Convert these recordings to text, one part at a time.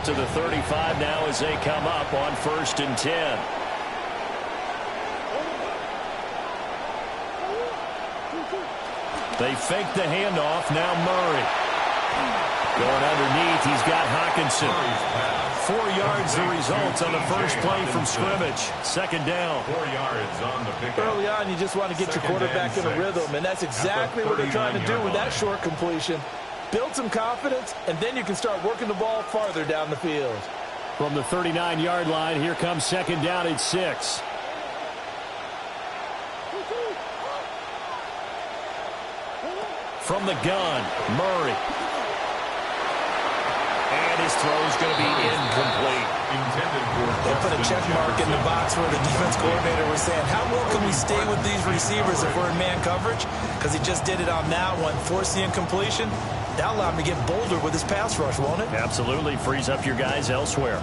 to the 35 now as they come up on 1st and 10. They fake the handoff. Now Murray. Going underneath, he's got Hockenson. 4 yards the result on the first play from scrimmage. 2nd down. 4 yards on the pickup. Early on, you just want to get your quarterback in a rhythm, and that's exactly what they're trying to do with that short completion. Build some confidence, and then you can start working the ball farther down the field. From the 39-yard line, here comes 2nd down at 6. From the gun, Murray. And his throw is going to be incomplete. They put a check mark in the box where the defense coordinator was saying, how well can we stay with these receivers if we're in man coverage? Because he just did it on that one, forced the incompletion. That'll allow him to get bolder with his pass rush, won't it? Absolutely. Frees up your guys elsewhere.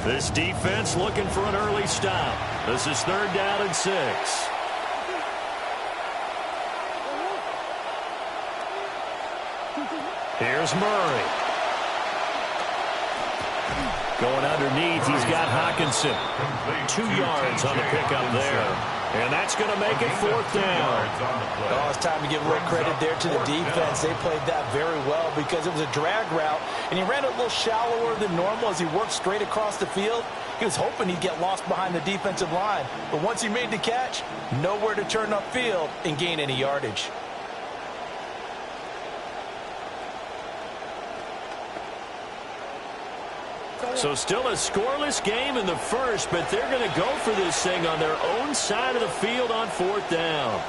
This defense looking for an early stop. This is 3rd down and 6. Here's Murray. Going underneath, he's got Hockenson. 2 yards on the pickup there. And that's going to make it 4th down. Oh, it's time to give a little credit there to the defense. They played that very well because it was a drag route, and he ran a little shallower than normal as he worked straight across the field. He was hoping he'd get lost behind the defensive line. But once he made the catch, nowhere to turn upfield and gain any yardage. So still a scoreless game in the first, but they're going to go for this thing on their own side of the field on 4th down.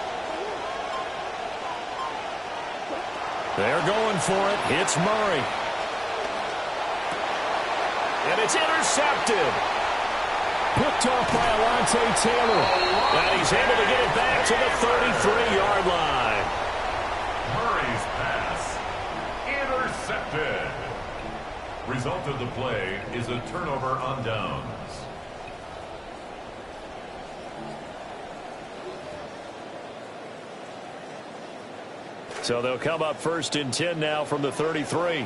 They're going for it. It's Murray. And it's intercepted. Picked off by Alontae Taylor. And he's able to get it back to the 33-yard line. Murray's pass intercepted. Result of the play is a turnover on downs. So they'll come up 1st and 10 now from the 33.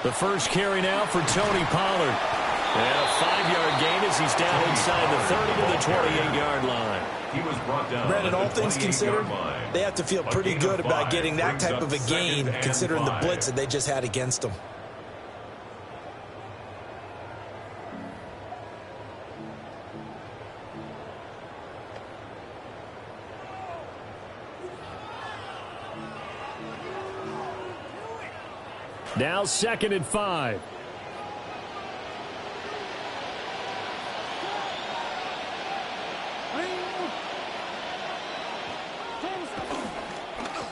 The first carry now for Tony Pollard. And a 5-yard gain as he's down inside the 30 to the 28-yard line. He was brought down. Brandon, all things considered, they have to feel pretty good about getting that type of a gain considering the blitz that they just had against them. Now 2nd and 5.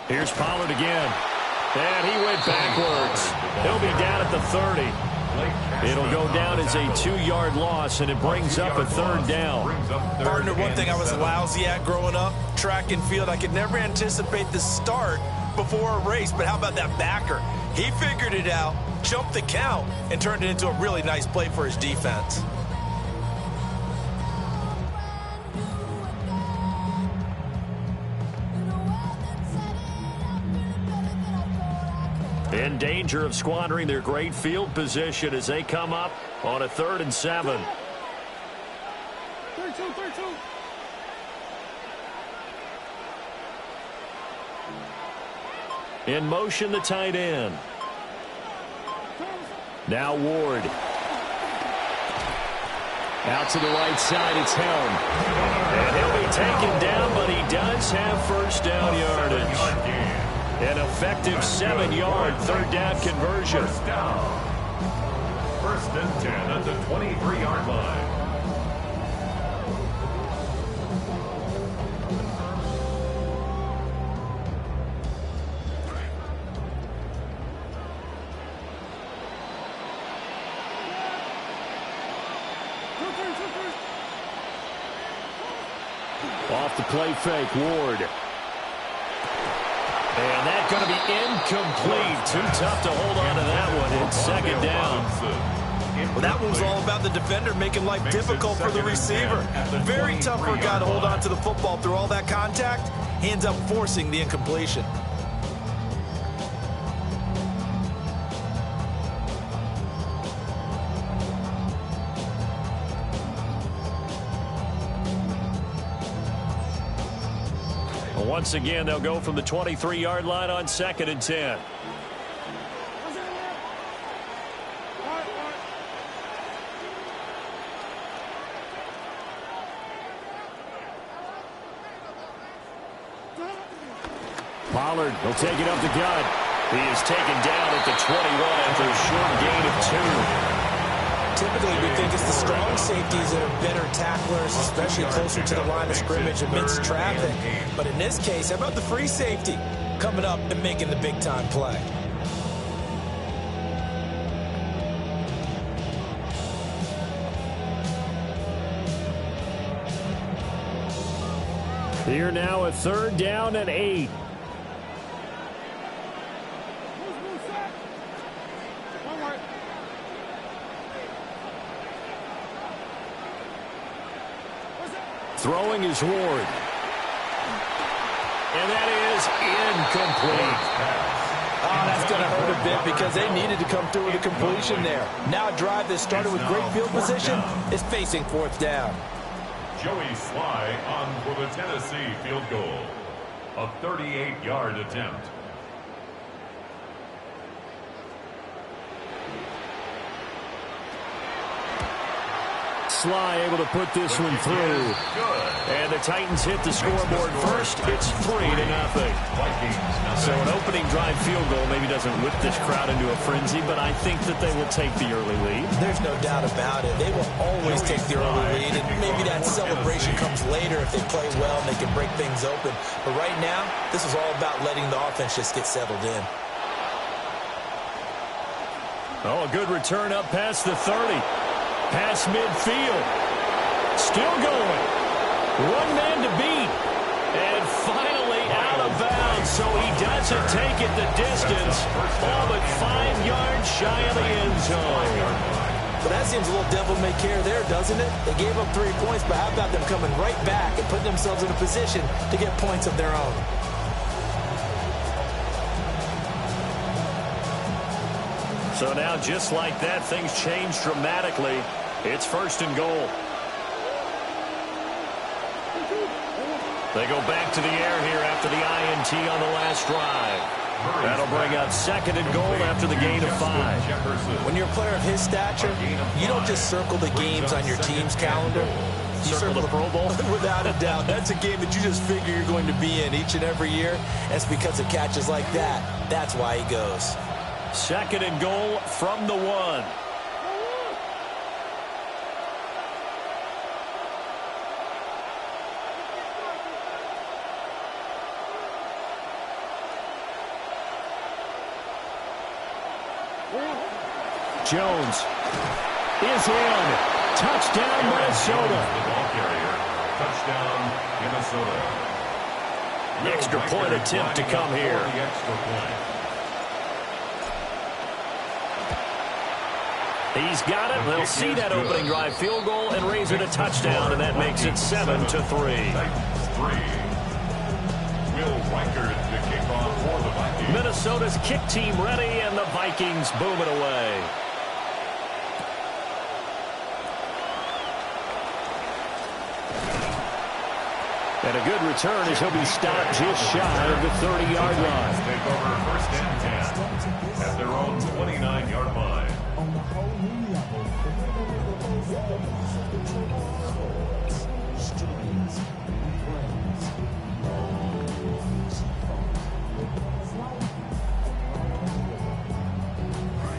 Here's Pollard again. And he went backwards. He'll be down at the 30. It'll go down as a 2-yard loss, and it brings up a 3rd down. Partner, one thing I was lousy at growing up, track and field, I could never anticipate the start before a race, but how about that backer? He figured it out, jumped the count, and turned it into a really nice play for his defense. In danger of squandering their great field position as they come up on a 3rd and 7. In motion, the tight end. Now Ward. Out to the right side, it's Helm. And he'll be taken down, but he does have 1st down yardage. An effective 7-yard 3rd down conversion. 1st and 10 at the 23-yard line. Off the play fake, Ward. And that it going to be incomplete. Too tough to hold on to that one. It's second down. Well, that one's all about the defender making life difficult for the receiver. Very tough for a guy to hold on to the football through all that contact. He ends up forcing the incompletion. Once again, they'll go from the 23-yard line on 2nd and 10. Pollard will take it up the gut. He is taken down at the 21 after a short gain of 2. Typically, we think it's the strong safeties that are better tacklers, especially closer to the line of scrimmage amidst traffic. But in this case, how about the free safety coming up and making the big-time play? Here now, a 3rd down and 8. Throwing is Ward. And that is incomplete. Oh, that's going to hurt a bit because they needed to come through with a completion there. Now a drive that started with great field position is facing 4th down. Joey Sly on for the Tennessee field goal. A 38-yard attempt. Sly able to put this one through. And the Titans hit the scoreboard first. It's 3-0. So an opening drive field goal maybe doesn't whip this crowd into a frenzy, but I think that they will take the early lead. There's no doubt about it. They will always take the early lead, and maybe that celebration comes later if they play well and they can break things open. But right now, this is all about letting the offense just get settled in. Oh, a good return up past the 30. Past midfield. Still going. One man to beat. And finally out of bounds. So he doesn't take it the distance. All but 5 yards shy of the end zone. But that seems a little devil-may-care there, doesn't it? They gave up 3 points, but how about them coming right back and putting themselves in a position to get points of their own? So now, just like that, things change dramatically. It's 1st and goal. They go back to the air here after the INT on the last drive. That'll bring up 2nd and goal after the gain of 5. When you're a player of his stature, you don't just circle the games on your team's calendar. You circle the Pro Bowl? Without a doubt. That's a game that you just figure you're going to be in each and every year. That's because of catches like that. That's why he goes. 2nd and goal from the 1. Jones is in. Touchdown, Minnesota. The ball carrier. Touchdown, Minnesota. The extra point attempt to come here. The extra point. He's got it. They'll see that opening drive field goal and raise it a touchdown, and that makes it 7-3. Will Reichard to kick off for the Vikings. Minnesota's kick team ready, and the Vikings boom it away. And a good return as he'll be stopped just shy of the 30-yard line. Take over 1st and 10 at their own 29-yard line.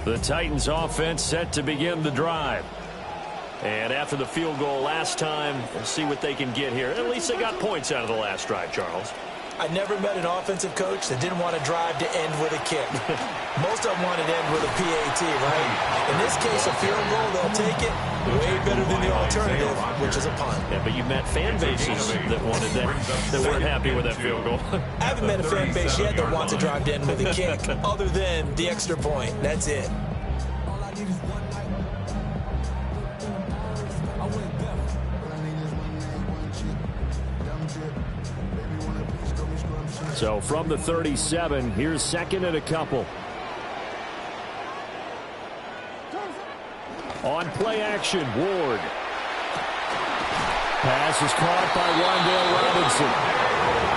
The Titans offense set to begin the drive. And after the field goal last time, we'll see what they can get here. At least they got points out of the last drive, Charles. I never met an offensive coach that didn't want to drive to end with a kick. Most of them want it end with a PAT, right? In this case, a field goal, they'll take it way better than the alternative, which is a punt. Yeah, but you met fan bases that wanted that weren't happy with that field goal. I haven't met a fan base yet that wants to drive in with a kick other than the extra point. That's it. So from the 37, here's second and a couple. On play action, Ward. Pass is caught by Wan'Dale Robinson.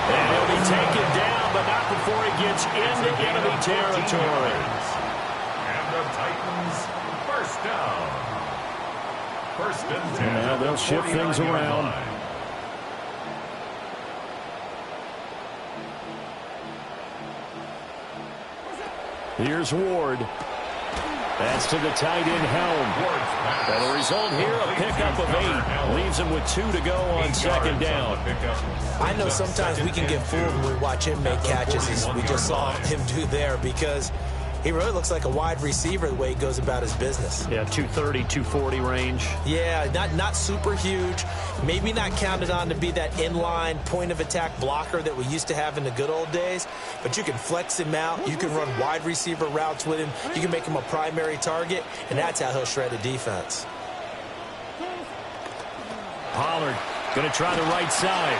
And he'll be taken down, but not before he gets into enemy territory. And the Titans, first down. First and 10. Now they'll shift things around. Here's Ward. That's to the tight end, Helm. And the result here, a pickup of 8. Leaves him with 2 to go on second down. I know sometimes we can get fooled when we watch him make catches, as we just saw him do there, because he really looks like a wide receiver the way he goes about his business. Yeah, 230, 240 range. Yeah, not super huge. Maybe not counted on to be that inline point-of-attack blocker that we used to have in the good old days, but you can flex him out. You can run wide receiver routes with him. You can make him a primary target, and that's how he'll shred a defense. Pollard going to try the right side.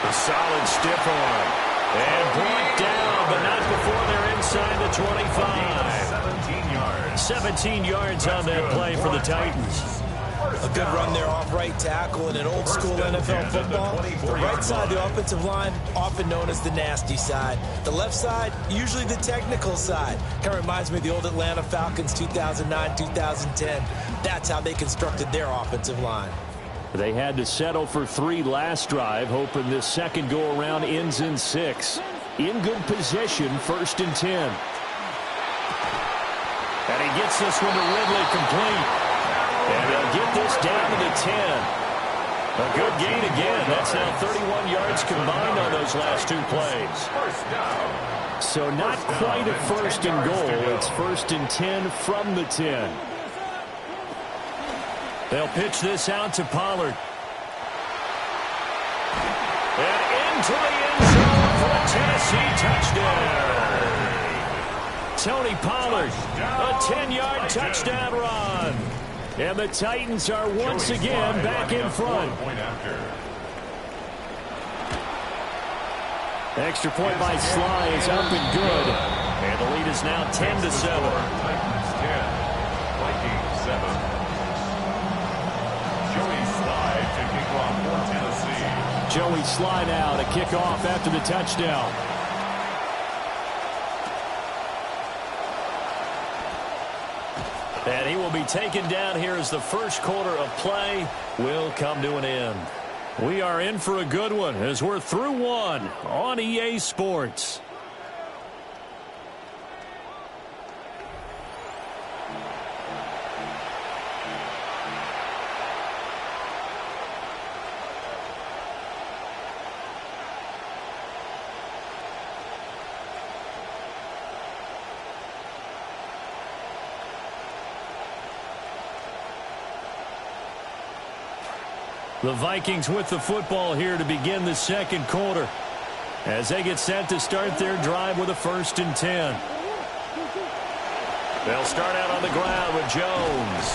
A solid stiff arm. And brought down, but not before they're inside the 25. 17 yards. 17 yards on that play for the Titans. A good run there off right tackle in an old-school NFL football. The right side of the offensive line, often known as the nasty side. The left side, usually the technical side. Kind of reminds me of the old Atlanta Falcons 2009, 2010. That's how they constructed their offensive line. They had to settle for 3 last drive, hoping this second go-around ends in 6. In good position, first and 10. And he gets this one to Ridley complete. And they'll get this down to the 10. A good gain again. That's now 31 yards combined on those last 2 plays. So not quite a first and goal. It's first and 10 from the 10. They'll pitch this out to Pollard. And into the end zone for a Tennessee touchdown. Tony Pollard, a 10-yard touchdown run. And the Titans are once again back in front. Extra point by Sly is up and good. And the lead is now 10-7. Titans 10, Vikings 7. Joey Sly now to kick off after the touchdown. And he will be taken down here as the first quarter of play will come to an end. We are in for a good one as we're through one on EA Sports. The Vikings with the football here to begin the second quarter as they get set to start their drive with a first and 10. They'll start out on the ground with Jones.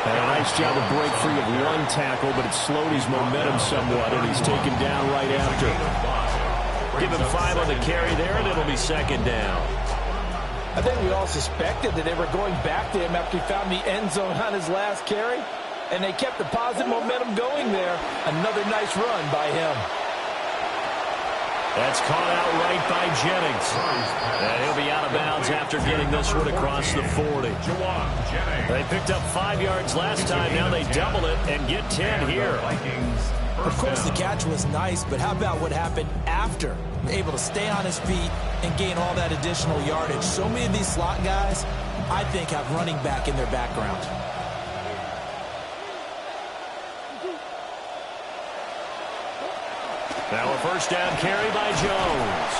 And a nice job to break free of 1 tackle, but it slowed his momentum somewhat, and he's taken down right after. Give him 5 on the carry there, and it'll be second down. I think we all suspected that they were going back to him after he found the end zone on his last carry. And they kept the positive momentum going there. Another nice run by him. That's caught out right by Jennings. And he'll be out of bounds after getting this one across the 40. They picked up 5 yards last time. Now they double it and get 10 here. Of course, the catch was nice, but how about what happened after? Able to stay on his feet and gain all that additional yardage. So many of these slot guys, I think, have running back in their background. Now a first down carry by Jones.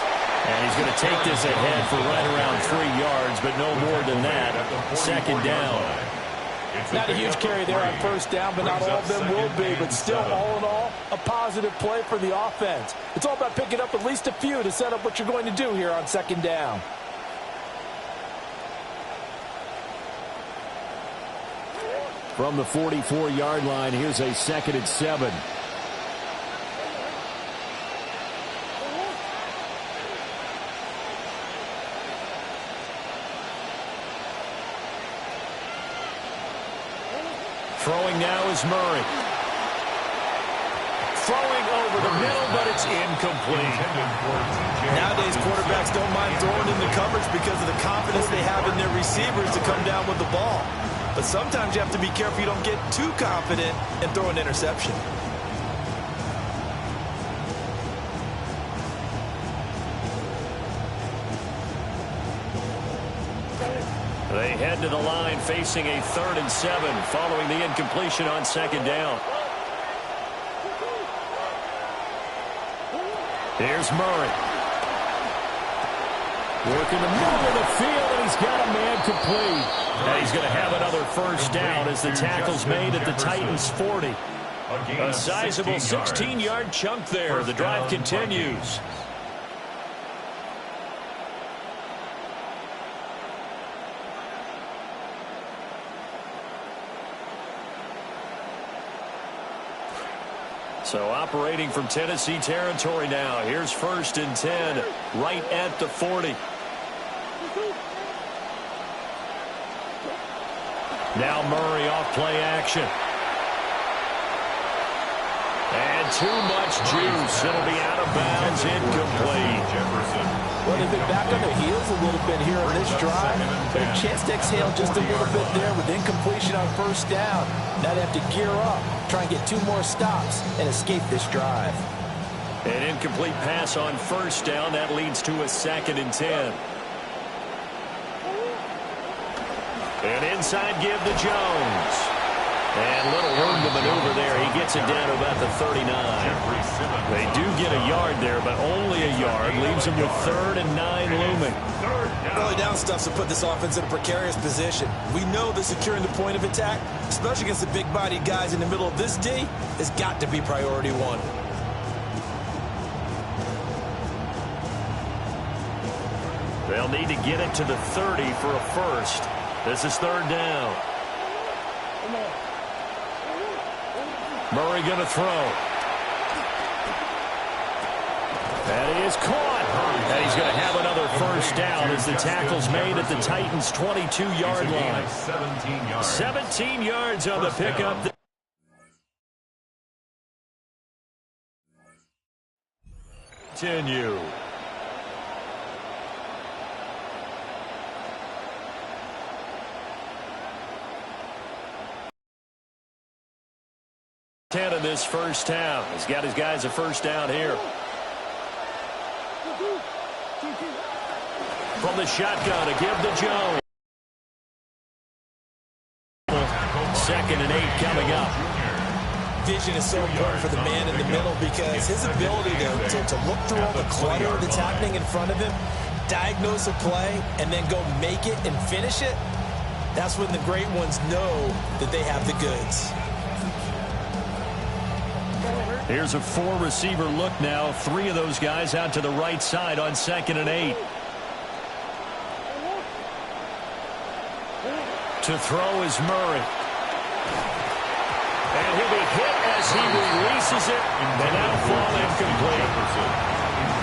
And he's going to take this ahead for right around 3 yards, but no more than that. Second down. Not a huge carry there on first down, but not all of them will be. But still, all in all, a positive play for the offense. It's all about picking up at least a few to set up what you're going to do here on second down. From the 44-yard line, here's a 2nd and 7. Throwing now is Murray. Throwing over the middle, but it's incomplete. Nowadays, quarterbacks don't mind throwing in the coverage because of the confidence they have in their receivers to come down with the ball. But sometimes you have to be careful you don't get too confident and throw an interception. They head to the line facing a 3rd and 7 following the incompletion on second down. Here's Murray. Working the middle of the field, and he's got a man complete. And he's going to have another first down as the tackle's made at the Titans' 40. A sizable 16-yard chunk there. The drive continues. So operating from Tennessee territory now. Here's 1st and 10, right at the 40. Now Murray off play action. And too much juice. It'll be out of bounds, incomplete. Well, they've been back on their heels a little bit here on this drive, but a chance to exhale just a little bit there with incompletion on first down. Now they have to gear up, try and get 2 more stops, and escape this drive. An incomplete pass on first down. That leads to a 2nd and 10. An inside give to Jones. And little room to maneuver there. He gets it down to about the 39. They do get a yard there, but only a yard. Leaves them with 3rd and 9 looming. Early down stuff to put this offense in a precarious position. We know that securing the point of attack, especially against the big-bodied guys in the middle of this D, has got to be priority 1. They'll need to get it to the 30 for a first. This is 3rd down. Murray going to throw. And he is caught. And he's going to have another first down as the tackle's made at the Titans' 22-yard line. 17 yards on the pickup. Continue. Of this first down. He's got his guys a first down here. From the shotgun, a give to Jones. 2nd and 8 coming up. Vision is so important for the man in the middle because his ability to look through all the clutter that's happening in front of him, diagnose a play, and then go make it and finish it, that's when the great ones know that they have the goods. Here's a 4-receiver look now. 3 of those guys out to the right side on 2nd and 8. To throw is Murray. And he'll be hit as he releases it. And that'll fall incomplete.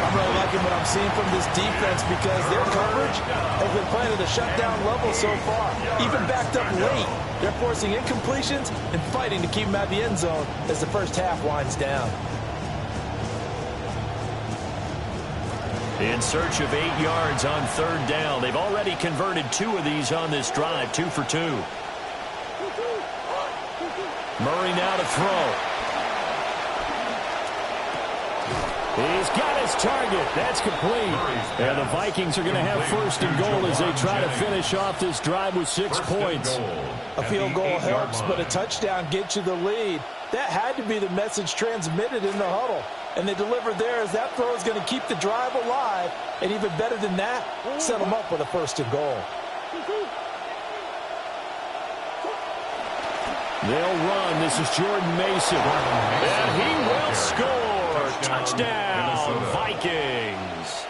I'm really liking what I'm seeing from this defense because their coverage has been playing at a shutdown level so far. Even backed up late, they're forcing incompletions and fighting to keep them at the end zone as the first half winds down. In search of 8 yards on 3rd down. They've already converted 2 of these on this drive, 2 for 2. Murray now to throw. He's got his target. That's complete. And the Vikings are going to have first and goal as they try to finish off this drive with 6 points. A field goal helps, but a touchdown gets you the lead. That had to be the message transmitted in the huddle. And they delivered there as that throw is going to keep the drive alive. And even better than that, set them up with a first and goal. They'll run. This is Jordan Mason. And he will score. Touchdown, Vikings.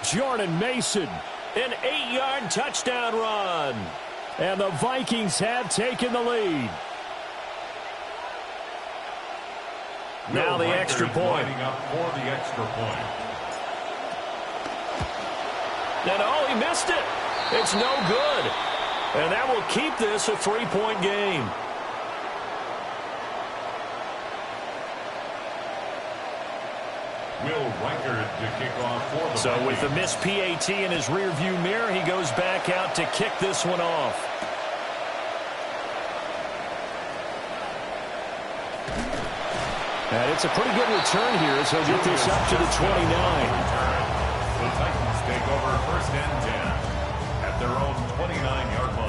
Jordan Mason, an 8-yard touchdown run. And the Vikings have taken the lead. Now the extra point. And oh, he missed it. It's no good. And that will keep this a 3-point game. Will Reichard to kick off for the So Vikings. with the missed PAT in his rearview mirror, he goes back out to kick this one off. And it's a pretty good return here as he'll get this up to the 29. The Titans take over first and 10 at their own 29-yard line.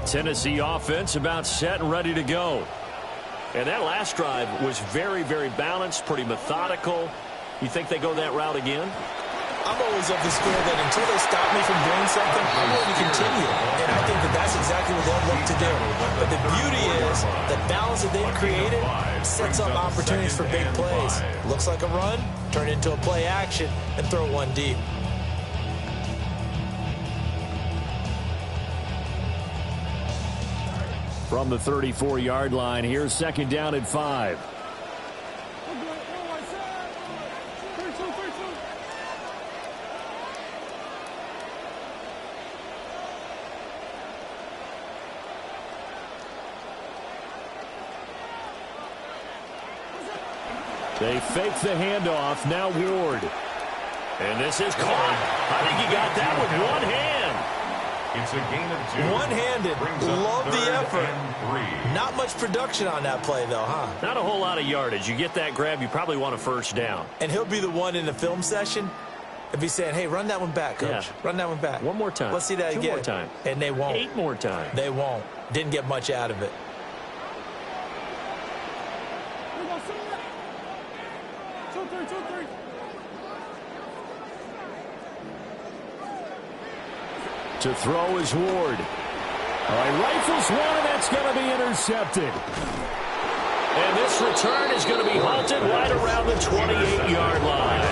Tennessee offense about set and ready to go. And that last drive was very, very balanced, pretty methodical. You think they go that route again? I'm always of the school that until they stop me from doing something, I'm going to continue. And I think that that's exactly what they'll look to do. But the beauty is the balance that they've created sets up opportunities for big plays. Looks like a run, turn it into a play action, and throw one deep. From the 34-yard line, here's second down at 5. They fake the handoff. Now Ward. And this is caught. I think he got that with one hand. It's a gain of 2. One-handed. Love the effort. Not much production on that play, though, huh? Not a whole lot of yardage. You get that grab, you probably want a first down. And he'll be the one in the film session and be saying, hey, run that one back, coach. Yeah. Run that one back. One more time. Let's see that 2 again. more time. And they won't. 8 more times. They won't. Didn't get much out of it. To throw is Ward. All right, rifles one, and that's going to be intercepted. And this return is going to be halted right around the 28-yard line.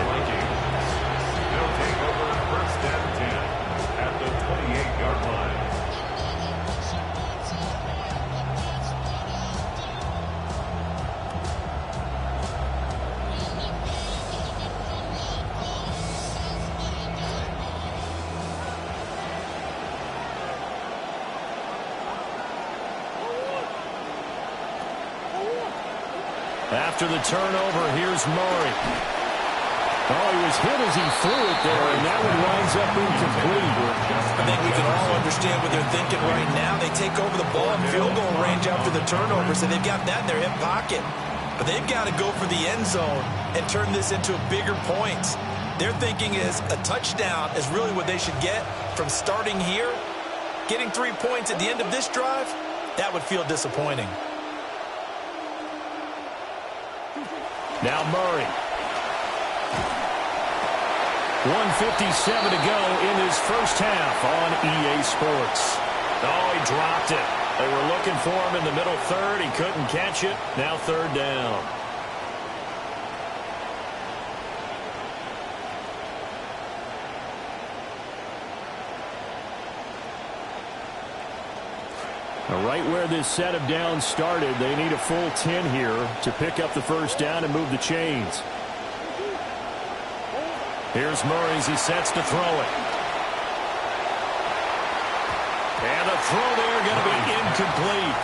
They'll take over first and 10 at the 28-yard line. After the turnover, here's Murray. Oh, he was hit as he threw it there, and that one winds up incomplete. I think we can all understand what they're thinking right now. They take over the ball in field goal range after the turnover, so they've got that in their hip pocket. But they've got to go for the end zone and turn this into bigger points. Their thinking is a touchdown is really what they should get from starting here. Getting 3 points at the end of this drive, that would feel disappointing. Now Murray. 1:57 to go in his first half on EA Sports. Oh, he dropped it. They were looking for him in the middle third. He couldn't catch it. Now third down. Right where this set of downs started, they need a full 10 here to pick up the first down and move the chains. Here's Murray as he sets to throw it. And the throw there going to be incomplete.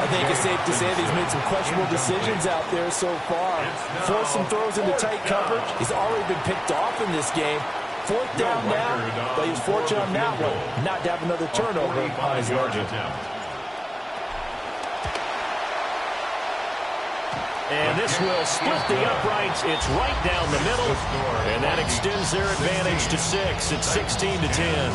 I think think it's safe to say that he's made some questionable decisions out there so far. Forced some throws into tight coverage. He's already been picked off in this game. Fourth down now, but he was fortunate on that one not to have another turnover on his ledger. And this will split the uprights. It's right down the middle, and that extends their advantage to 6. It's 16-10.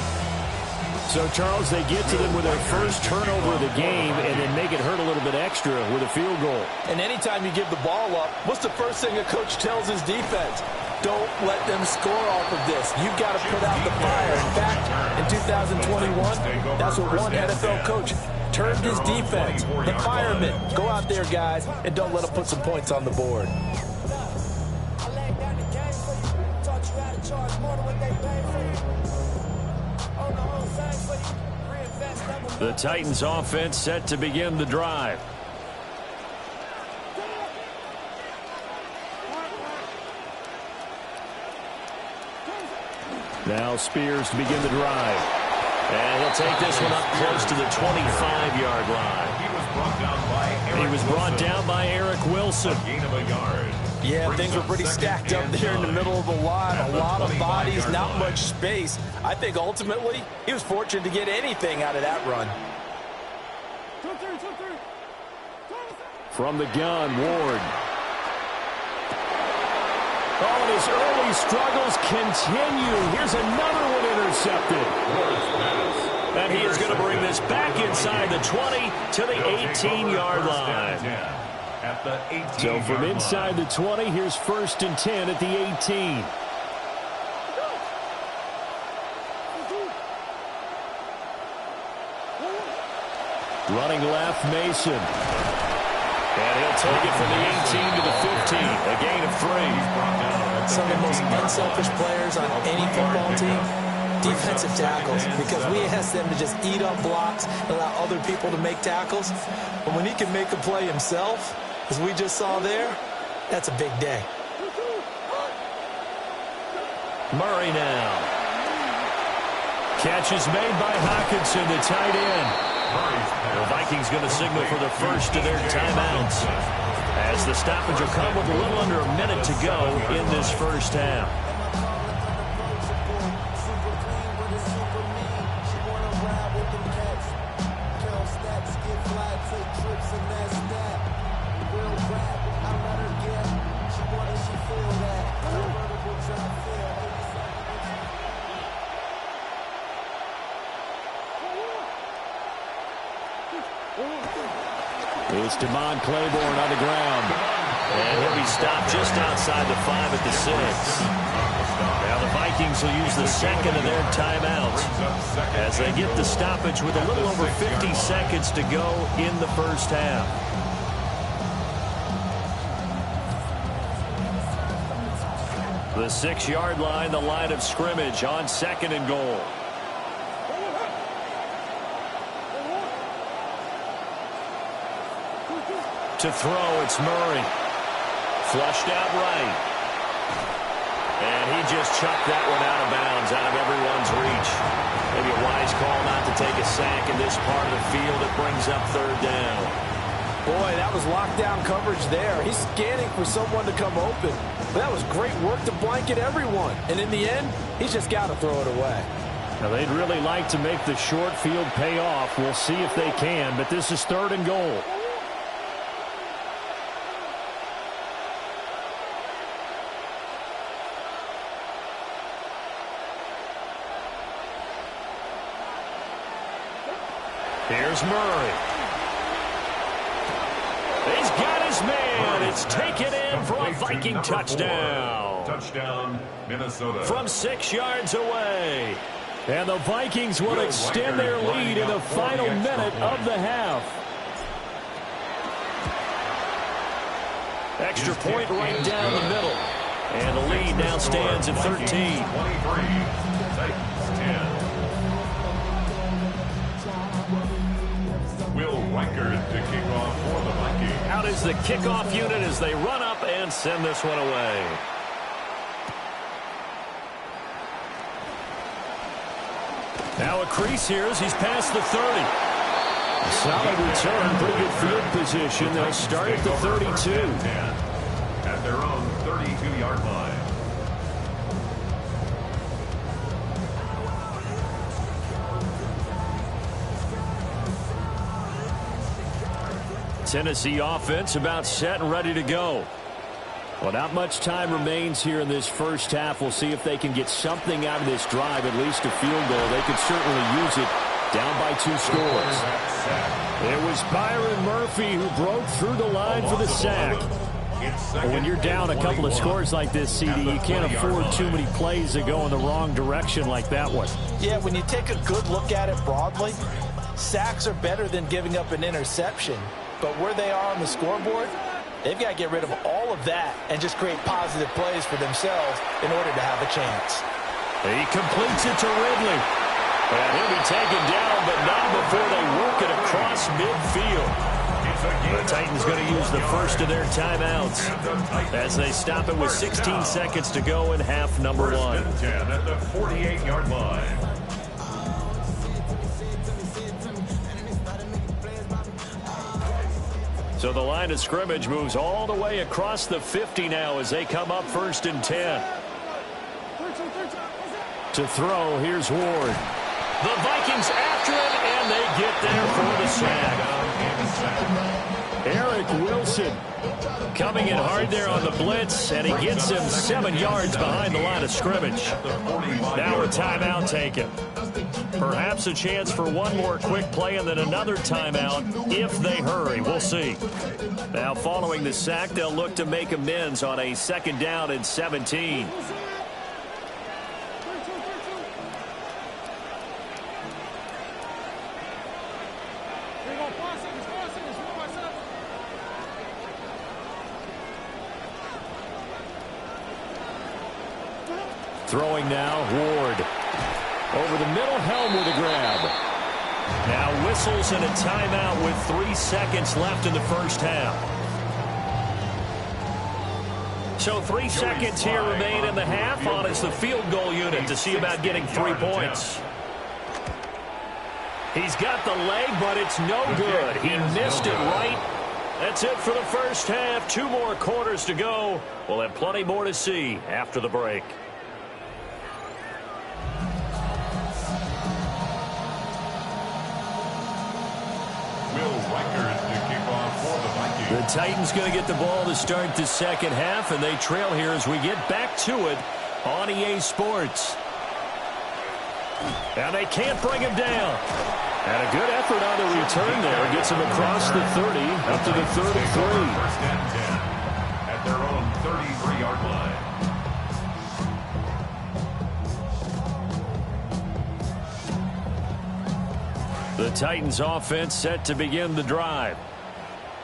So, Charles, they get to them with their first turnover of the game and then make it hurt a little bit extra with a field goal. And anytime you give the ball up, what's the first thing a coach tells his defense? Don't let them score off of this. You've got to put out the fire. In fact, in 2021, that's what one NFL coach turned his defense. The firemen. Go out there, guys, and don't let them put some points on the board. The Titans offense set to begin the drive. Now Spears to begin the drive. And he'll take this one up close to the 25-yard line. He was brought down by Eric Wilson. A gain of a yard. Yeah, things were pretty stacked up there in the middle of the line. A lot of bodies, not much space. I think ultimately he was fortunate to get anything out of that run. From the gun, Ward. Oh, and his early struggles continue. Here's another one intercepted. And he is going to bring this back inside the 20 to the 18-yard line. So from inside the 20, here's 1st and 10 at the 18. Running left, Mason. And he'll take it from the 18 to the 15. A gain of 3. Some of the most unselfish players on any football team, defensive tackles, because we ask them to just eat up blocks and allow other people to make tackles. But when he can make a play himself, as we just saw there, that's a big day. Murray now. Catch is made by Hockenson, the tight end. The Vikings going to signal for the first of their timeouts, as the stoppage will come with a little under a minute to go in this first half. It's Damon Claiborne on the ground. And he'll be stopped just outside the 5 at the 6. Now the Vikings will use the second of their timeouts as they get the stoppage with a little over 50 seconds to go in the first half. The 6-yard line, the line of scrimmage on 2nd and goal. To throw, it's Murray. Flushed out right. And he just chucked that one out of bounds, out of everyone's reach. Maybe a wise call not to take a sack in this part of the field. It brings up 3rd down. Boy, that was lockdown coverage there. He's scanning for someone to come open. But that was great work to blanket everyone. And in the end, he's just got to throw it away. Now, they'd really like to make the short field pay off. We'll see if they can, but this is 3rd and goal. Here's Murray. He's got his man. It's taken in for a Viking touchdown. Touchdown, Minnesota. From 6 yards away. And the Vikings will extend their lead in the final minute of the half. Extra point right down the middle. And the lead now stands at 13. 23, Titans 10. Will Reichard to kick off for the Vikings. Out is the kickoff unit as they run up and send this one away. Now a crease here as he's past the 30. Solid return, pretty good field position. They'll start at the 32. At their own 32-yard line. Tennessee offense about set and ready to go. Well, not much time remains here in this first half. We'll see if they can get something out of this drive, at least a field goal. They could certainly use it, down by 2 scores. It was Byron Murphy who broke through the line for the sack. Well, when you're down a couple of scores like this, CD, you can't afford too many plays that go in the wrong direction like that one. Yeah, when you take a good look at it broadly, sacks are better than giving up an interception. But where they are on the scoreboard, they've got to get rid of all of that and just create positive plays for themselves in order to have a chance. He completes it to Ridley. And he'll be taken down, but not before they work it across midfield. The Titans going to use the first of their timeouts as they stop it with 16 seconds to go in half number 1. At the 48-yard line. So the line of scrimmage moves all the way across the 50 now as they come up 1st and 10. To throw, here's Ward. The Vikings after it, and they get there for the sack. Eric Wilson coming in hard there on the blitz, and he gets him 7 yards behind the line of scrimmage. Now a timeout taken. Perhaps a chance for one more quick play and then another timeout if they hurry. We'll see. Now following the sack, they'll look to make amends on a 2nd down and 17. Throwing now, Ward. Over the middle, Helm with a grab. Now whistles and a timeout with 3 seconds left in the first half. So 3 seconds here remain in the half on as the field goal unit to see about getting 3 points. He's got the leg, but it's no good. He missed it right. That's it for the first half. 2 more quarters to go. We'll have plenty more to see after the break. The Titans going to get the ball to start the second half, and they trail here as we get back to it on EA Sports. And they can't bring him down. And a good effort on the return there. Gets him across the 30 up to the 33. First and 10 at their own 33-yard line. The Titans offense set to begin the drive.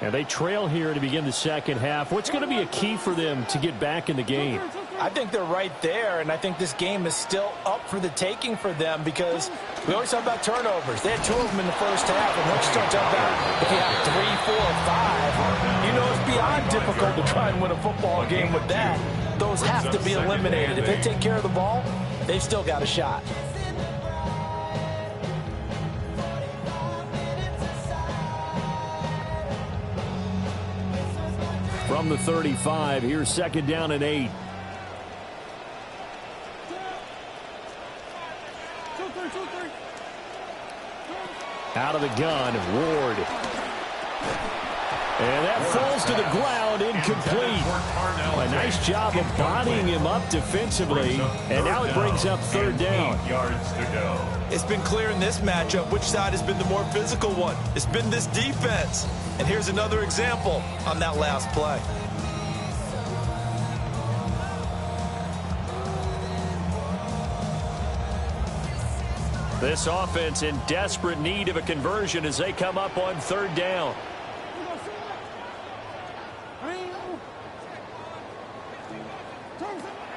And they trail here to begin the second half. What's going to be a key for them to get back in the game? I think they're right there, and I think this game is still up for the taking for them because we always talk about turnovers. They had 2 of them in the first half, and once you start talking about if you have 3, 4, 5, you know it's beyond difficult to try and win a football game with that. Those have to be eliminated. If they take care of the ball, they've still got a shot. From the 35, here's 2nd down and 8. Out of the gun, Ward. And that falls to the ground, incomplete. A nice job of bodying him up defensively, and now it brings up 3rd down. 8 yards to go. It's been clear in this matchup which side has been the more physical one. It's been this defense. And here's another example on that last play. This offense in desperate need of a conversion as they come up on 3rd down.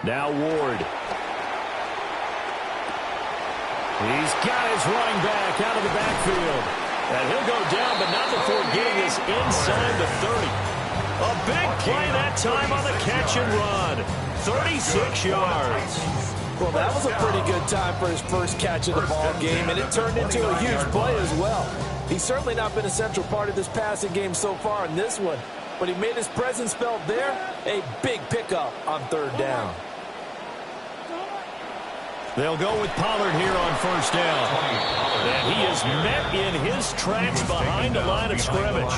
Now Ward. He's got his running back out of the backfield. And he'll go down, but not before getting us inside the 30. A big play that time on the catch and run. 36 yards. Well, that was a pretty good time for his first catch of the ball game, and it turned into a huge play as well. He's certainly not been a central part of this passing game so far in this one, but he made his presence felt there. A big pickup on third down. They'll go with Pollard here on first down. And he is met in his tracks behind the line of scrimmage.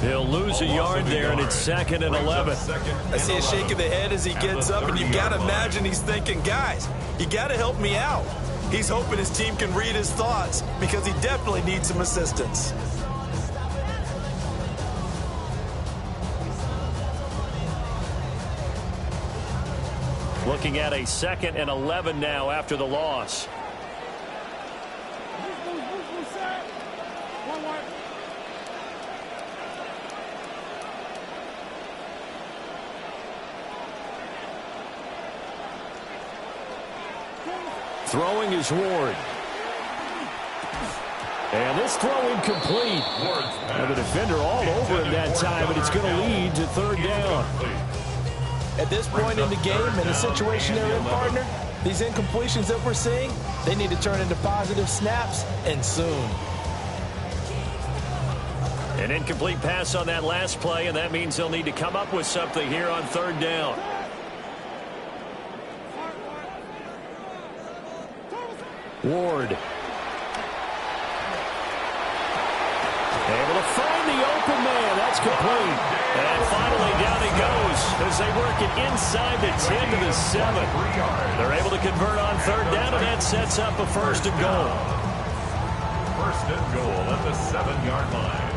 He'll lose a yard there, and it's 2nd and 11. I see a shake of the head as he gets up, and you've got to imagine he's thinking, guys, you got to help me out. He's hoping his team can read his thoughts because he definitely needs some assistance. Looking at a 2nd and 11 now after the loss. Throwing is Ward. And this throw incomplete. And the defender all over him that time, but it's going to lead to third down. At this point in the game, in the situation they're in, partner, these incompletions that we're seeing, they need to turn into positive snaps, and soon. An incomplete pass on that last play, and that means they'll need to come up with something here on third down. Ward. Able to find the open man. That's complete. And finally down he goes as they work it inside the 10 to the 7. They're able to convert on third down, and that sets up a 1st and goal. 1st and goal at the 7-yard line.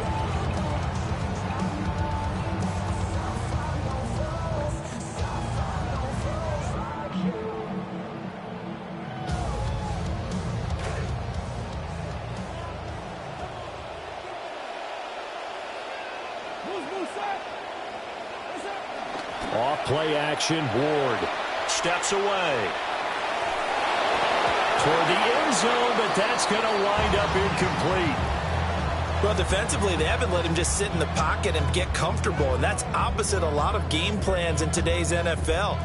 Off play action, Ward steps away toward the end zone, but that's going to wind up incomplete. Well, defensively, they haven't let him just sit in the pocket and get comfortable, and that's opposite a lot of game plans in today's NFL.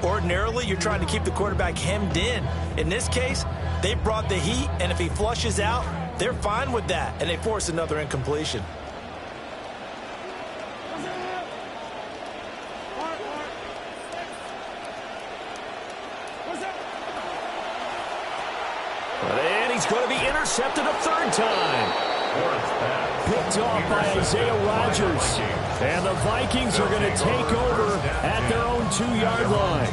Ordinarily, you're trying to keep the quarterback hemmed in. In this case, they brought the heat, and if he flushes out, they're fine with that, and they force another incompletion. And he's going to be intercepted a 3rd time. Picked off by Isaiah Rodgers. And the Vikings are going to take over at their own 2-yard line.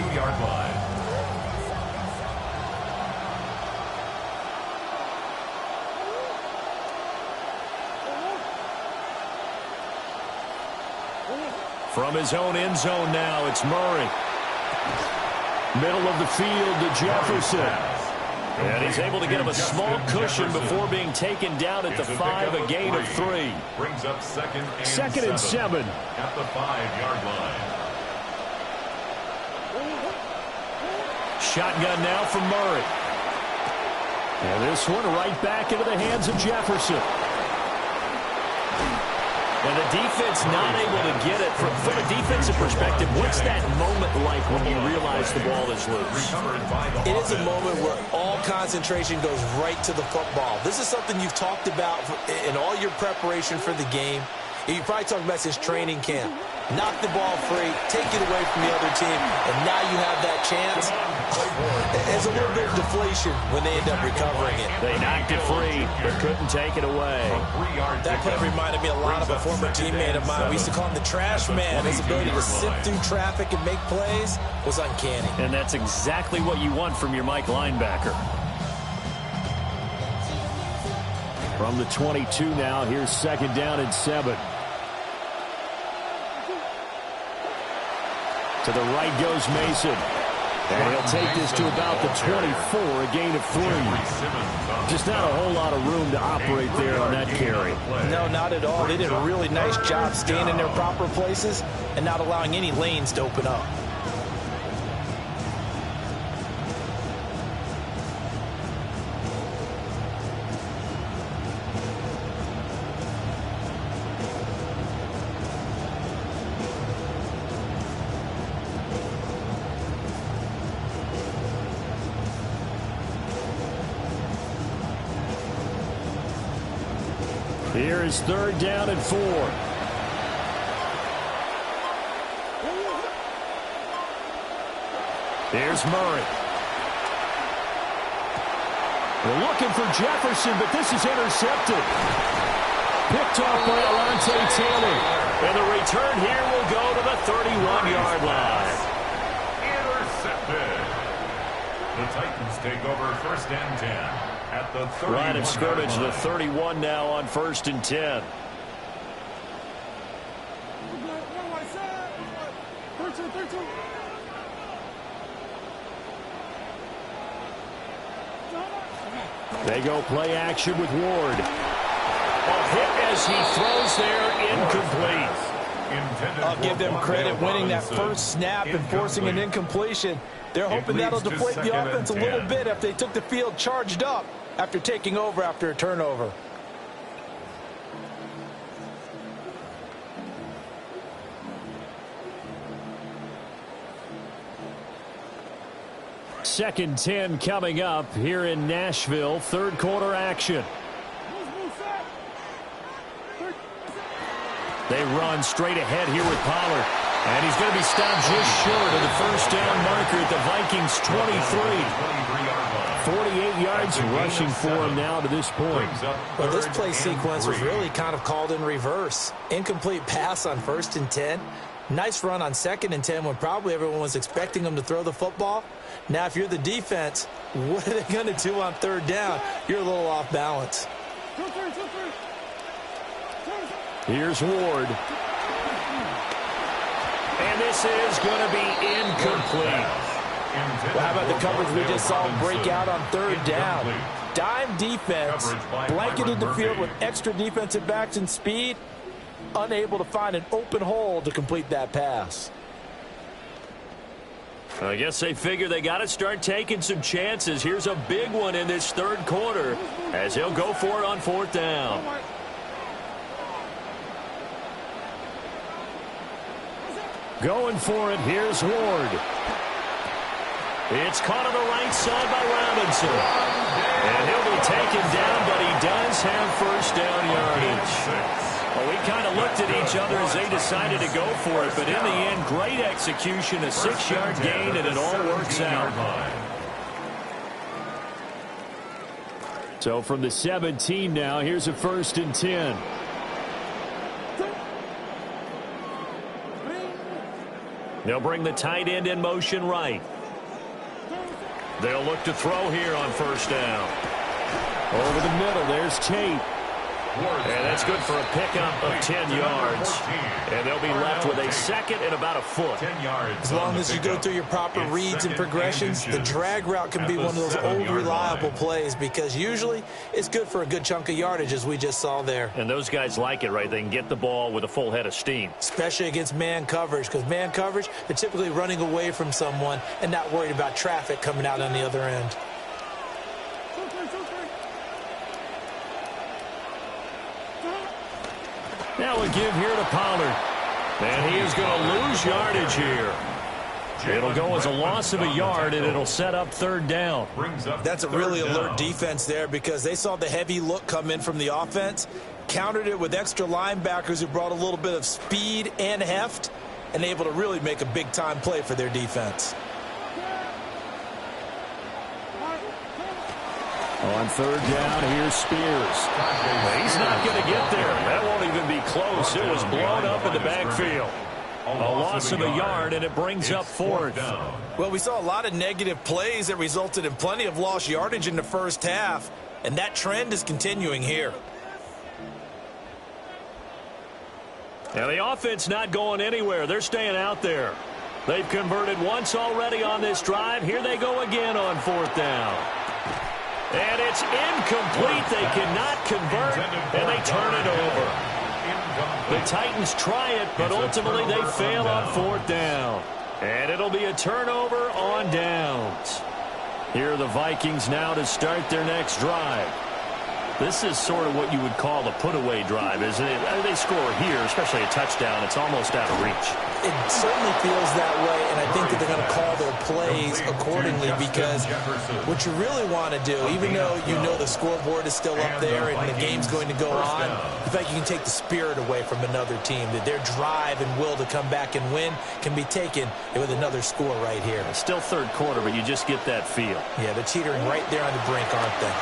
From his own end zone now, it's Murray. Middle of the field to Jefferson. And he's able to get him a small cushion before being taken down at the 5, a gain of 3. Brings up 2nd and 7. At the 5-yard line. Shotgun now from Murray. And this one right back into the hands of Jefferson. And the defense not able to get it. From a defensive perspective, what's that moment like when you realize the ball is loose? It is a moment where all concentration goes right to the football. This is something you've talked about in all your preparation for the game. You probably talked about since training camp. Knock the ball free, take it away from the other team, and now you have that chance. There's a little bit of deflation when they end up recovering it. They knocked it free, but couldn't take it away. That play reminded me a lot of a former teammate of mine. We used to call him the trash man. His ability to sift through traffic and make plays was uncanny. And that's exactly what you want from your Mike linebacker. From the 22 now, here's 2nd down and 7. To the right goes Mason. And he'll take this to about the 24, a gain of 3. Just not a whole lot of room to operate there on that carry. No, not at all. They did a really nice job staying in their proper places and not allowing any lanes to open up. Here is 3rd down and 4. Here's Murray. They're looking for Jefferson, but this is intercepted. Picked off by Alontae Taylor. And the return here will go to the 31-yard line. Intercepted. The Titans take over 1st and 10 at the 31-yard Line of scrimmage, line. the 31 now on 1st and 10. They go play action with Ward. A hit as he throws there, incomplete. I'll give them credit winning that first snap and forcing an incompletion. They're hoping that'll deflate the offense a little bit if they took the field charged up after taking over after a turnover. Second 10 coming up here in Nashville. 3rd quarter action. They run straight ahead here with Pollard. And he's going to be stopped just short of the 1st down marker at the Vikings 23. 48 yards rushing for him now to this point. Well, this play sequence was really kind of called in reverse. Incomplete pass on 1st and 10. Nice run on 2nd and 10 when probably everyone was expecting them to throw the football. Now, if you're the defense, what are they going to do on 3rd down? You're a little off balance. Here's Ward. And this is going to be incomplete. Well, how about the coverage we just saw break out on 3rd down? Dime defense, blanketed the field with extra defensive backs and speed, unable to find an open hole to complete that pass. I guess they figure they got to start taking some chances. Here's a big one in this 3rd quarter as he'll go for it on 4th down. Going for it, here's Ward. It's caught on the right side by Robinson. And he'll be taken down, but he does have 1st down yardage. Well, we kind of looked at each other as they decided to go for it, but in the end, great execution, a 6-yard gain, and it all works out. So from the 17 now, here's a 1st and 10. They'll bring the tight end in motion right. They'll look to throw here on 1st down. Over the middle, there's Tate. And that's good for a pickup of 10 yards. And they'll be left with a 2nd and about a foot. As long as you go through your proper reads and progressions, the drag route can be one of those old reliable plays because usually it's good for a good chunk of yardage as we just saw there. And those guys like it, right? They can get the ball with a full head of steam. Especially against man coverage because man coverage, they're typically running away from someone and not worried about traffic coming out on the other end. Now a give here to Pollard. And he is going to lose yardage here. It'll go as a loss of a yard, and it'll set up 3rd down. That's a really alert defense there because they saw the heavy look come in from the offense, countered it with extra linebackers who brought a little bit of speed and heft, and able to really make a big-time play for their defense. On 3rd down, here's Spears. He's not going to get there. That won't even be close. It was blown up in the backfield. A loss of a yard, and it brings up 4th. Well, we saw a lot of negative plays that resulted in plenty of lost yardage in the first half, and that trend is continuing here. Now, the offense not going anywhere. They're staying out there. They've converted once already on this drive. Here they go again on 4th down. And it's incomplete. They cannot convert, and they turn it over. The Titans try it, but ultimately they fail on 4th down. And it'll be a turnover on downs. Here are the Vikings now to start their next drive. This is sort of what you would call the put-away drive, isn't it? They score here, especially a touchdown. It's almost out of reach. It certainly feels that way, and I think that they're going to call their plays accordingly, because what you really want to do, even though you know the scoreboard is still up there and the game's going to go on, the fact you can take the spirit away from another team, that their drive and will to come back and win can be taken with another score right here. It's still third quarter, but you just get that feel. Yeah, they're teetering right there on the brink, aren't they?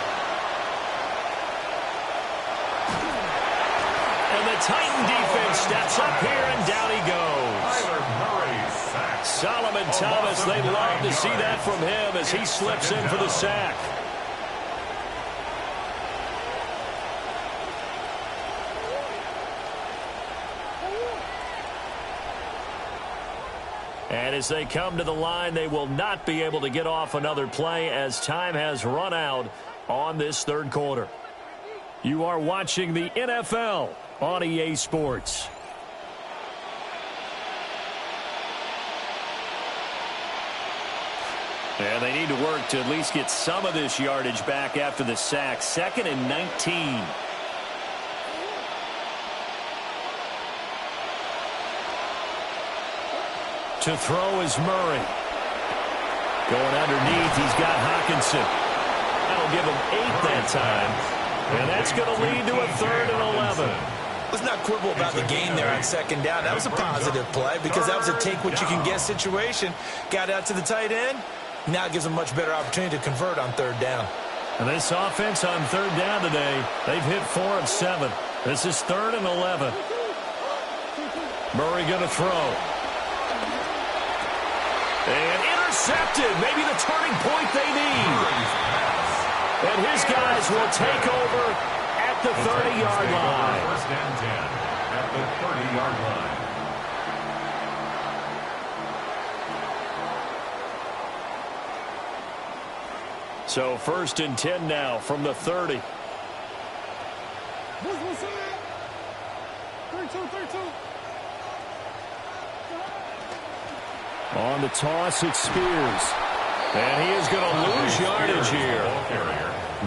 Titan defense steps up here, and down he goes. Solomon Thomas, they'd love to see that from him as he slips in for the sack. And as they come to the line, they will not be able to get off another play as time has run out on this third quarter. You are watching the NFL on EA Sports. And they need to work to at least get some of this yardage back after the sack. 2nd and 19. To throw is Murray. Going underneath, he's got Hockenson. That'll give him 8 that time. And that's going to lead to a 3rd and 11. Let's not quibble about the gain there on 2nd down. That was a positive play because that was a take-what-you-can-get situation. Got out to the tight end. Now it gives them a much better opportunity to convert on 3rd down. And this offense on 3rd down today, they've hit 4 of 7. This is 3rd and 11. Murray going to throw. And intercepted. Maybe the turning point they need. And his guys will take over at the 30-yard line. 1st and 10 at the 30-yard line. So 1st and 10 now from the 30. On the toss, it's Spears. And he is going to lose yardage here.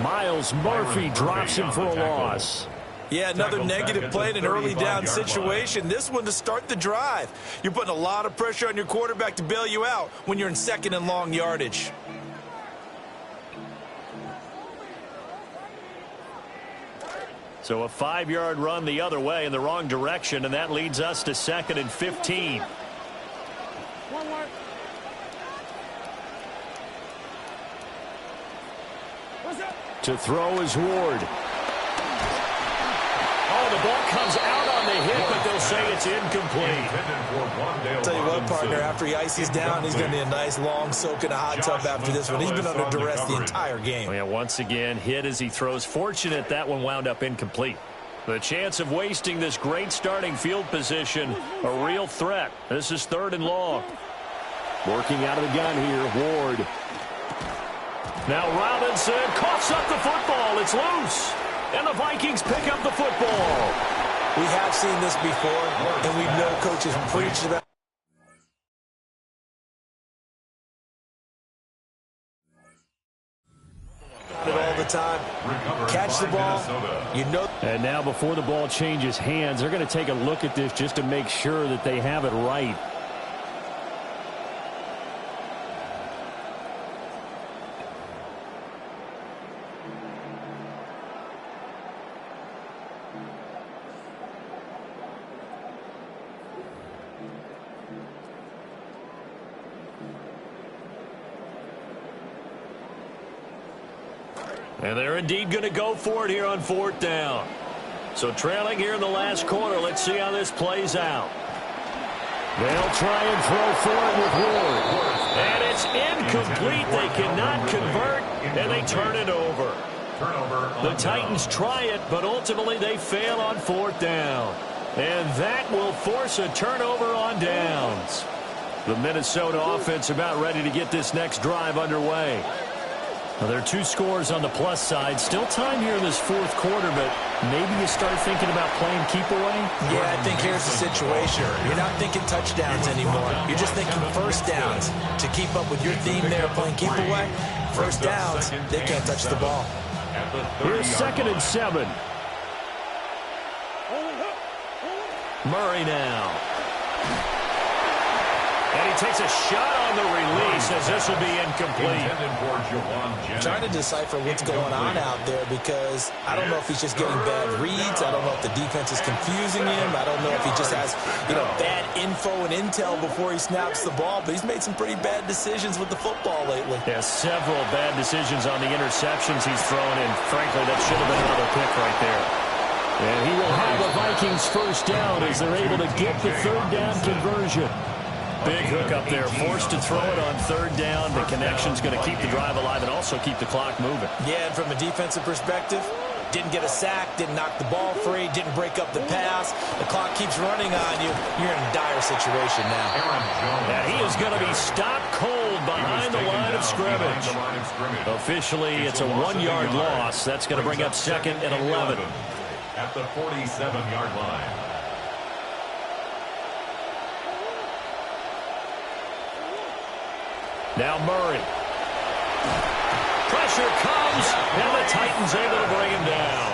Miles Murphy drops him for a loss. Yeah, another negative play in an early down situation. This one to start the drive. You're putting a lot of pressure on your quarterback to bail you out when you're in 2nd and long yardage. So a 5-yard run the other way in the wrong direction, and that leads us to 2nd and 15. To throw is Ward. Oh, the ball comes out on the hit, but they'll say it's incomplete. I'll tell you what, partner, after he ices down, he's going to need a nice long soak in a hot tub after this one. He's been under duress the entire game. Oh, yeah, once again, hit as he throws. Fortunate that one wound up incomplete. The chance of wasting this great starting field position, a real threat. This is 3rd and long. Working out of the gun here, Ward. Now Robinson coughs up the football. It's loose. And the Vikings pick up the football. We have seen this before, and we know coaches preach about it all the time. Catch the ball, you know. And now before the ball changes hands, they're going to take a look at this just to make sure that they have it right. And they're indeed going to go for it here on 4th down. So trailing here in the last quarter. Let's see how this plays out. They'll try and throw for it with Ward. And it's incomplete. They cannot convert, and they turn it over. The Titans try it, but ultimately they fail on 4th down. And that will force a turnover on downs. The Minnesota offense about ready to get this next drive underway. Well, there are 2 scores on the plus side. Still time here in this 4th quarter, but maybe you start thinking about playing keep away? Yeah, I think here's the situation. You're not thinking touchdowns anymore. You're just thinking 1st downs. To keep up with your theme there, playing keep away, 1st downs, they can't touch the ball. at the 30-yard Here's second and 7. Murray now. And he takes a shot on the release as this will be incomplete. Trying to decipher what's going on out there because I don't know if he's just getting bad reads. I don't know if the defense is confusing him. I don't know if he just has, bad info and intel before he snaps the ball. But he's made some pretty bad decisions with the football lately. Yeah, several bad decisions on the interceptions he's thrown, and frankly, that should have been another pick right there. And he will have the Vikings first down as they're able to get the third down conversion. Big hook up there, forced to throw it on third down. The connection's going to keep the drive alive and also keep the clock moving. Yeah, and from a defensive perspective, didn't get a sack, didn't knock the ball free, didn't break up the pass. The clock keeps running on you. You're in a dire situation now. And he is going to be stopped cold behind the line of scrimmage. Officially, it's a 1-yard loss. That's going to bring up second and 11. At the 47-yard line. Now Murray. Pressure comes, and the Titans able to bring him down.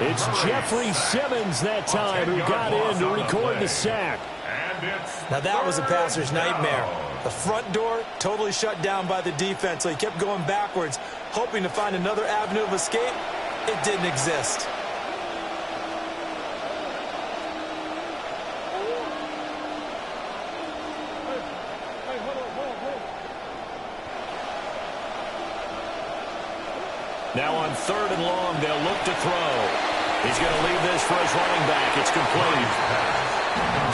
It's Jeffrey Simmons that time who got in to record the sack. Now that was a passer's nightmare. The front door totally shut down by the defense, so he kept going backwards, hoping to find another avenue of escape. It didn't exist. Now on third and long, they'll look to throw. He's going to leave this for his running back. It's complete.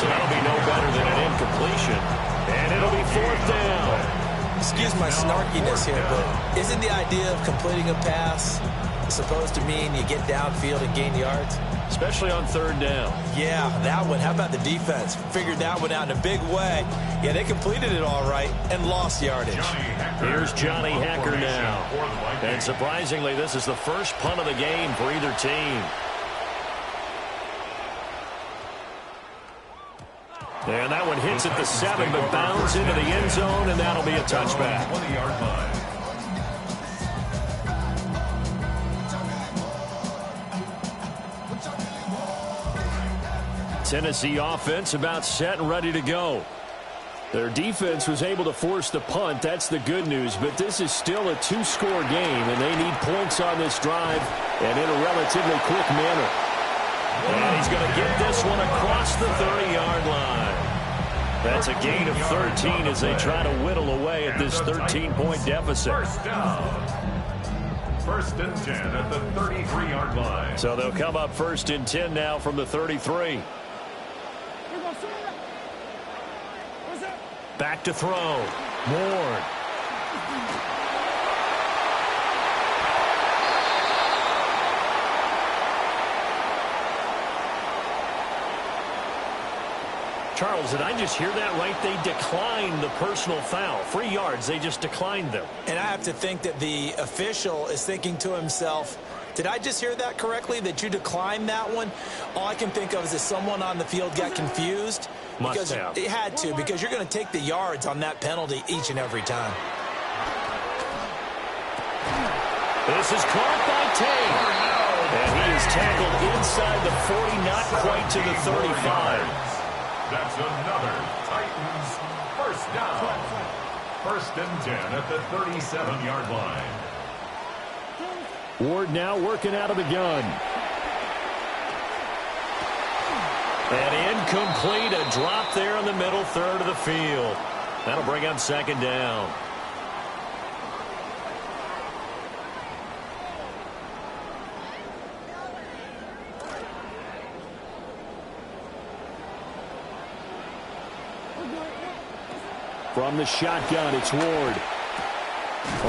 So that'll be no better than an incompletion. And it'll be fourth down. Excuse my snarkiness here, but isn't the idea of completing a pass supposed to mean you get downfield and gain yards? Especially on third down. Yeah, that one. How about the defense? Figured that one out in a big way. Yeah, they completed it all right and lost yardage. Here's Johnny Hacker now. And surprisingly, this is the first punt of the game for either team. And that one hits at the 7, but bounds into the end zone, and that'll be a touchback. 20-yard line. Tennessee offense about set and ready to go. Their defense was able to force the punt. That's the good news. But this is still a 2-score game, and they need points on this drive and in a relatively quick manner. And he's going to get this one across the 30-yard line. That's a gain of 13 as they try to whittle away at this 13-point deficit. First down. First and 10 at the 33-yard line. So they'll come up first and 10 now from the 33. Back to throw. Ward. Charles, did I just hear that right? They declined the personal foul. 3 yards, they just declined them. And I have to think that the official is thinking to himself, did I just hear that correctly, that you declined that one? All I can think of is that someone on the field got confused. Must have. It had to, because you're going to take the yards on that penalty each and every time. This is caught by Tate. And he is tackled inside the 40, not quite to the 35. That's another Titans first down. First and 10 at the 37-yard line. Ward now working out of the gun. And incomplete, a drop there in the middle third of the field. That'll bring up second down. From the shotgun, it's Ward.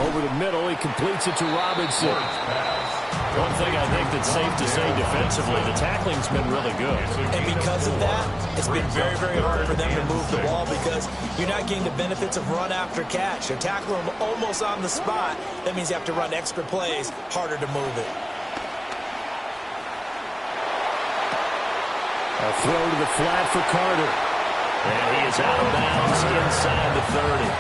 Over the middle, he completes it to Robinson. One thing I think that's safe to say defensively, the tackling's been really good. And because of that, it's been very, very hard for them to move the ball because you're not getting the benefits of run after catch. They're tackling them almost on the spot. That means you have to run extra plays, harder to move it. A throw to the flat for Carter. And he is out of bounds inside the 30.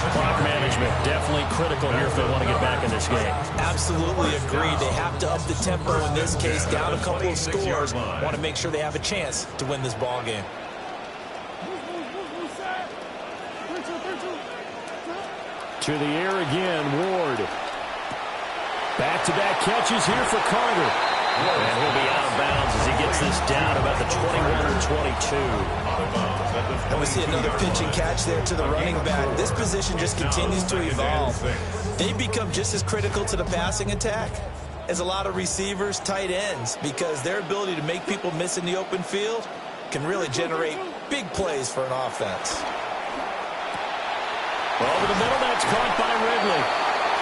Clock management definitely critical here if they want to get back in this game. Absolutely agreed. They have to up the tempo in this case, down a couple of scores. Want to make sure they have a chance to win this ball game. To the air again, Ward. Back-to-back catches here for Carter. And he'll be out of bounds as he gets this down about the 21 or 22. And we see another pitch and catch there to the running back. This position just continues to evolve. They become just as critical to the passing attack as a lot of receivers, tight ends, because their ability to make people miss in the open field can really generate big plays for an offense. Over the middle, that's caught by Ridley.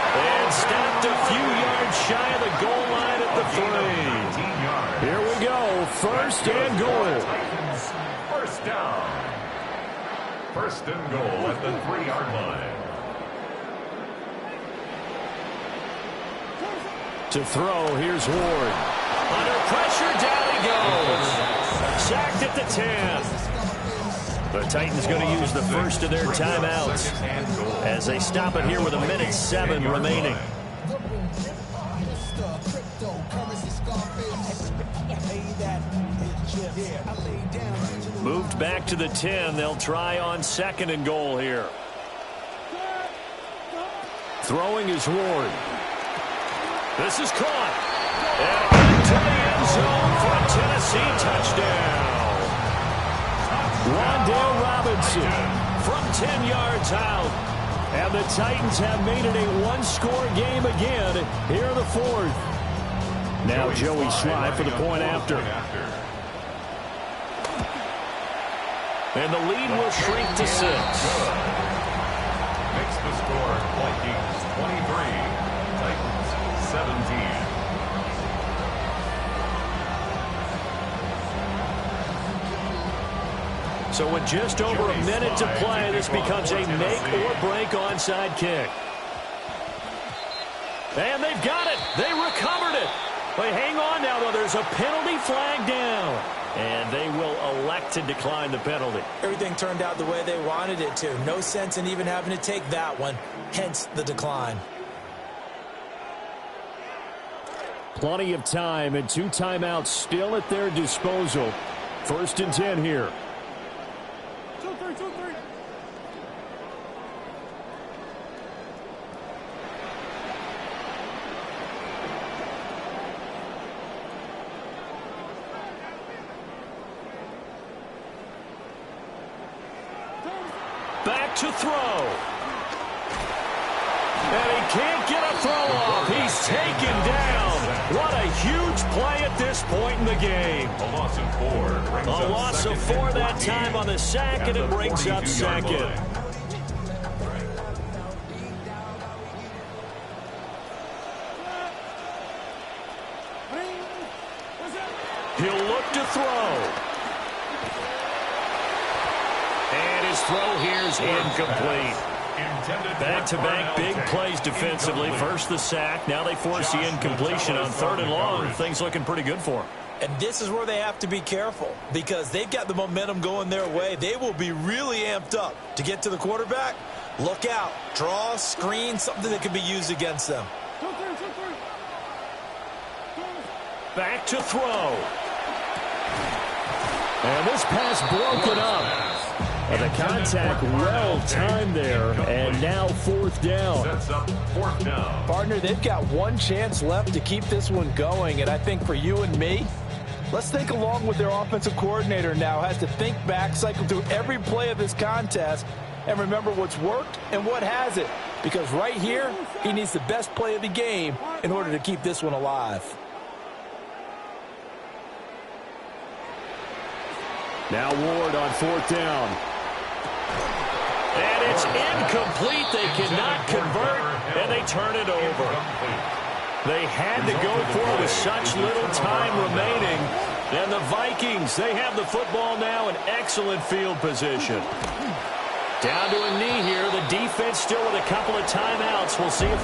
And stopped a few yards shy of the goal line at the 3. Here we go, first and goal. First down. First and goal at the 3-yard line. To throw, here's Ward. Under pressure, down he goes. Sacked at the 10. The Titans going to use the first of their timeouts as they stop it here with 1:07 remaining. Moved back to the 10. They'll try on second and goal here. Throwing is Ward. This is caught. And into the end zone for a Tennessee touchdown. Wan'Dale Robinson from 10 yards out. And the Titans have made it a one-score game again here in the fourth. Now Joey Slye for the point after. And the lead will shrink to 6. Makes the score Vikings 23, Titans 17. So with just over a minute to play, this becomes a make-or-break onside kick. And they've got it. They recovered it. But hang on now, though. There's a penalty flag down. And they will elect to decline the penalty. Everything turned out the way they wanted it to. No sense in even having to take that one. Hence the decline. Plenty of time and 2 timeouts still at their disposal. First and 10 here. Back to throw. And he can't get a throw off. He's taken down. What a huge play at this point in the game. A loss of 4. A loss of 4 that time on the sack, and it brings up second. He'll look to throw. And his throw here is incomplete. Back-to-back big plays defensively. First the sack. Now they force the incompletion on 3rd and long. Things looking pretty good for them. And this is where they have to be careful because they've got the momentum going their way. They will be really amped up to get to the quarterback. Look out. Draw, screen, something that can be used against them. Back to throw. And this pass broken up. And the contact well timed there, and now 4th down. Sets up 4th down. Partner, they've got one chance left to keep this one going, and I think for you and me, let's think along with their offensive coordinator now. Has to think back, cycle through every play of this contest, and remember what's worked and what hasn't. Because right here, he needs the best play of the game in order to keep this one alive. Now Ward on 4th down. And it's incomplete. They cannot convert, and they turn it over. They had to go for it with such little time remaining. And the Vikings, they have the football now in excellent field position. Down to a knee here. The defense still with a couple of timeouts. We'll see if